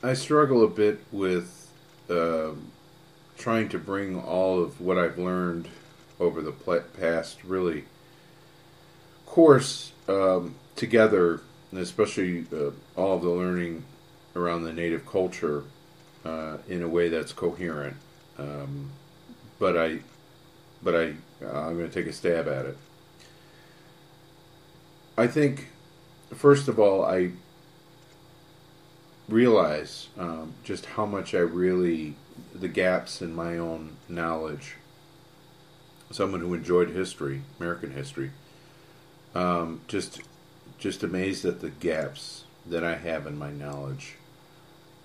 I struggle a bit with trying to bring all of what I've learned over the past really course together, and especially all of the learning around the native culture in a way that's coherent. Um, but I, I'm going to take a stab at it. I think, first of all, I realize just how much I really the gaps in my own knowledge. Someone who enjoyed history, American history, um, just just amazed at the gaps that I have in my knowledge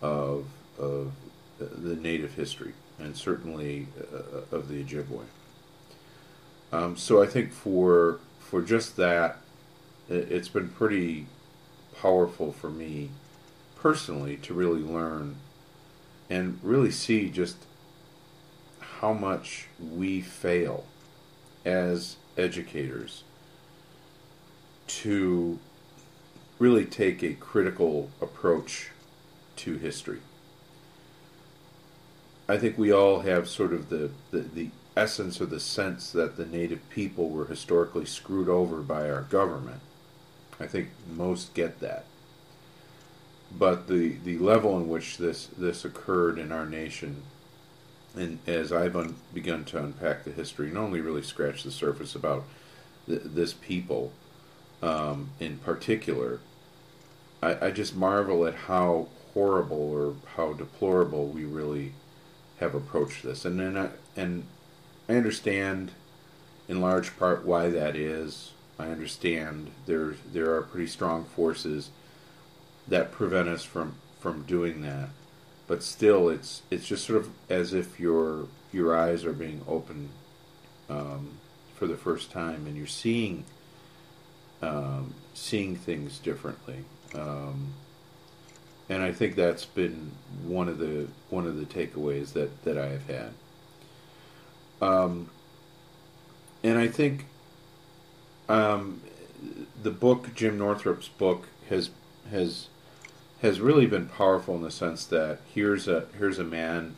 of the native history and certainly of the Ojibwe. So I think for just that, it's been pretty powerful for me personally to really learn and really see just how much we fail as educators to really take a critical approach to history. I think we all have sort of the essence or the sense that the native people were historically screwed over by our government. I think most get that. But the level in which this occurred in our nation, and as I've begun to unpack the history, and only really scratch the surface about this people in particular, I just marvel at how horrible or how deplorable we really have approached this. And I understand in large part why that is. I understand there are pretty strong forces that prevent us from doing that. But still, it's just sort of as if your eyes are being opened for the first time, and you're seeing things differently. And I think that's been one of the takeaways that I have had. Um, and I think um, the book, Jim Northrup's book, has has really been powerful in the sense that here's a man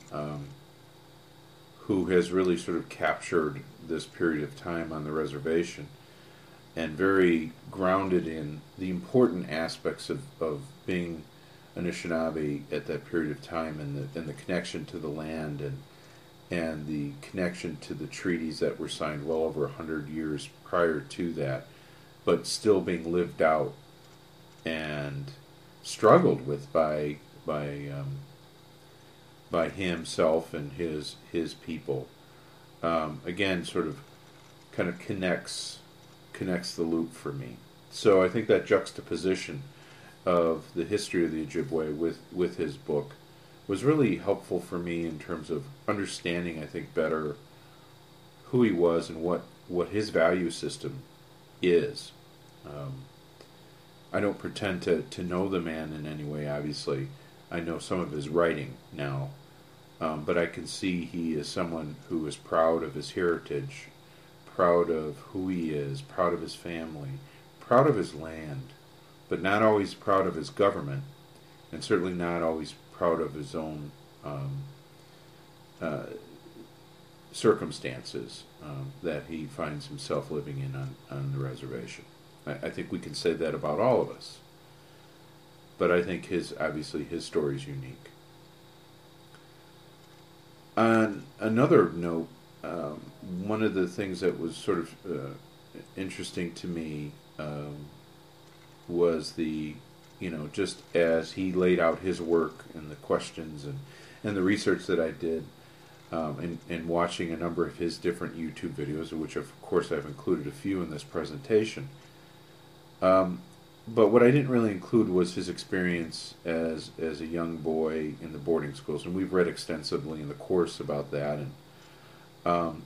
who has really sort of captured this period of time on the reservation and very grounded in the important aspects of being Anishinaabe at that period of time, and the connection to the land, and the connection to the treaties that were signed well over 100 years prior to that, but still being lived out and struggled with by himself and his people. Again, sort of kind of connects the loop for me. So I think that juxtaposition of the history of the Ojibwe with his book was really helpful for me in terms of understanding, I think, better who he was and what his value system is. Um, I don't pretend to know the man in any way, obviously. I know some of his writing now, but I can see he is someone who is proud of his heritage, proud of who he is, proud of his family, proud of his land, but not always proud of his government, and certainly not always proud of his own uh, circumstances that he finds himself living in on the reservation. I think we can say that about all of us, but I think obviously his story is unique. On another note, one of the things that was sort of interesting to me was just as he laid out his work and the questions and the research that I did, and watching a number of his different YouTube videos, of which of course I've included a few in this presentation. Um, but what I didn't really include was his experience as a young boy in the boarding schools, and we've read extensively in the course about that. And um,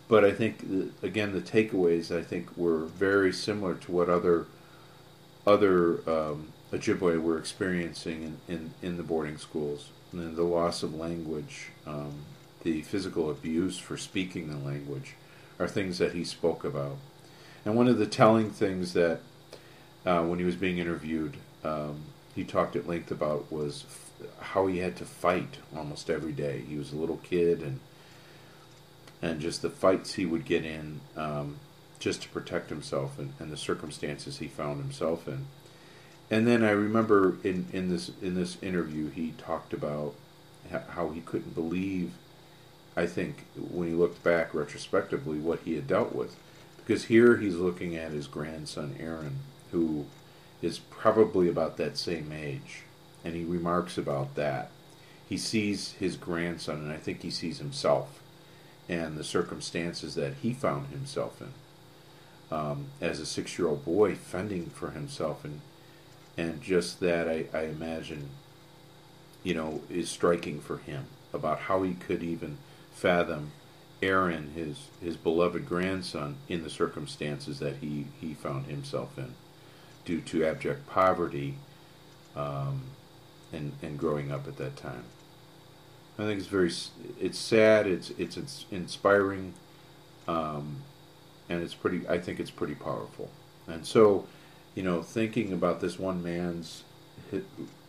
but I think again the takeaways I think were very similar to what other Ojibwe were experiencing in the boarding schools. And the loss of language, the physical abuse for speaking the language, are things that he spoke about. And one of the telling things that when he was being interviewed, he talked at length about was how he had to fight almost every day. He was a little kid, and just the fights he would get in just to protect himself, and the circumstances he found himself in. And then I remember in this interview he talked about how he couldn't believe, I think, when he looked back retrospectively, what he had dealt with. Because here he's looking at his grandson Aaron, who is probably about that same age, and he remarks about that. He sees his grandson, and I think he sees himself and the circumstances that he found himself in as a 6-year-old boy, fending for himself, and just that I imagine, is striking for him about how he could even fathom Aaron, his beloved grandson, in the circumstances that he found himself in, due to abject poverty, and growing up at that time. I think it's sad, it's inspiring, and it's pretty. I think it's pretty powerful. And so, thinking about this one man's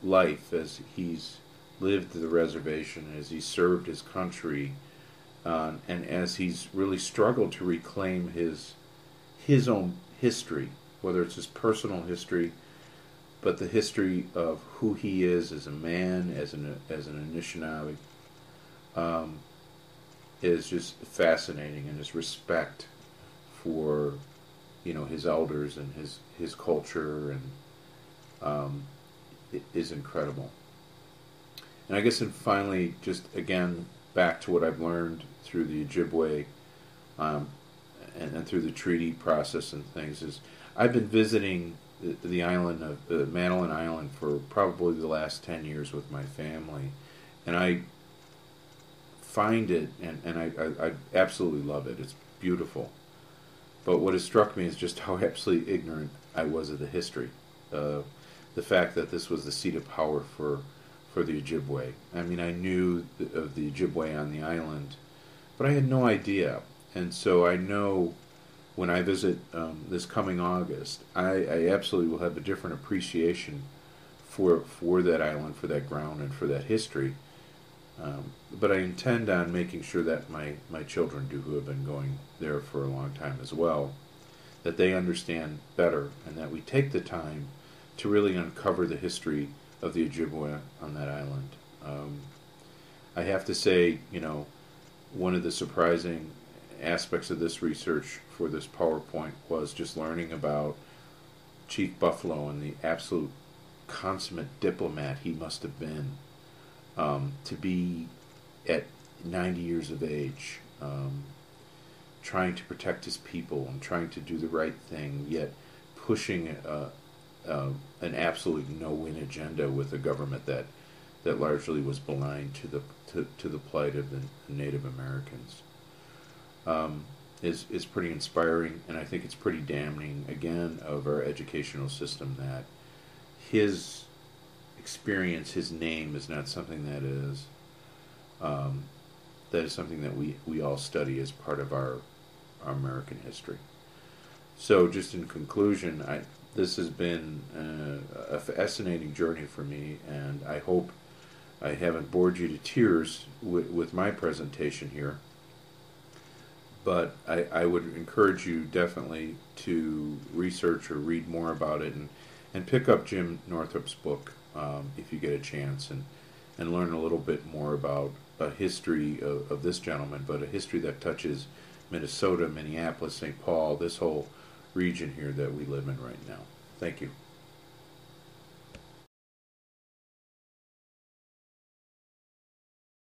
life as he's lived the reservation, as he served his country, and as he's really struggled to reclaim his own history, whether it's his personal history, but the history of who he is as a man, as an Anishinaabe, is just fascinating, and his respect for his elders and his culture, and it is incredible. And I guess, and finally, just again back to what I've learned through the Ojibwe, and through the treaty process and things, is I've been visiting the island of Madeline Island for probably the last 10 years with my family, and I find it, and I absolutely love it. It's beautiful. But what has struck me is just how absolutely ignorant I was of the history. The fact that this was the seat of power for the Ojibwe. I mean, I knew of the Ojibwe on the island, but I had no idea. And so I know when I visit this coming August, I absolutely will have a different appreciation for that island, for that ground, and for that history. But I intend on making sure that my children do, who have been going there for a long time as well, that they understand better, and that we take the time to really uncover the history of the Ojibwe on that island. I have to say, one of the surprising aspects of this research for this PowerPoint was just learning about Chief Buffalo and the absolute consummate diplomat he must have been, to be at 90 years of age, trying to protect his people and trying to do the right thing, yet pushing an absolute no-win agenda with a government that largely was blind to the plight of the Native Americans. Is pretty inspiring, and I think it's pretty damning, again, of our educational system, that his experience, his name, is not something that is something that we all study as part of our American history. So, just in conclusion, this has been a fascinating journey for me, and I hope I haven't bored you to tears with my presentation here. But I would encourage you definitely to research or read more about it, and pick up Jim Northrup's book if you get a chance, and learn a little bit more about a history of this gentleman, but a history that touches Minnesota, Minneapolis, St. Paul, this whole region here that we live in right now. Thank you.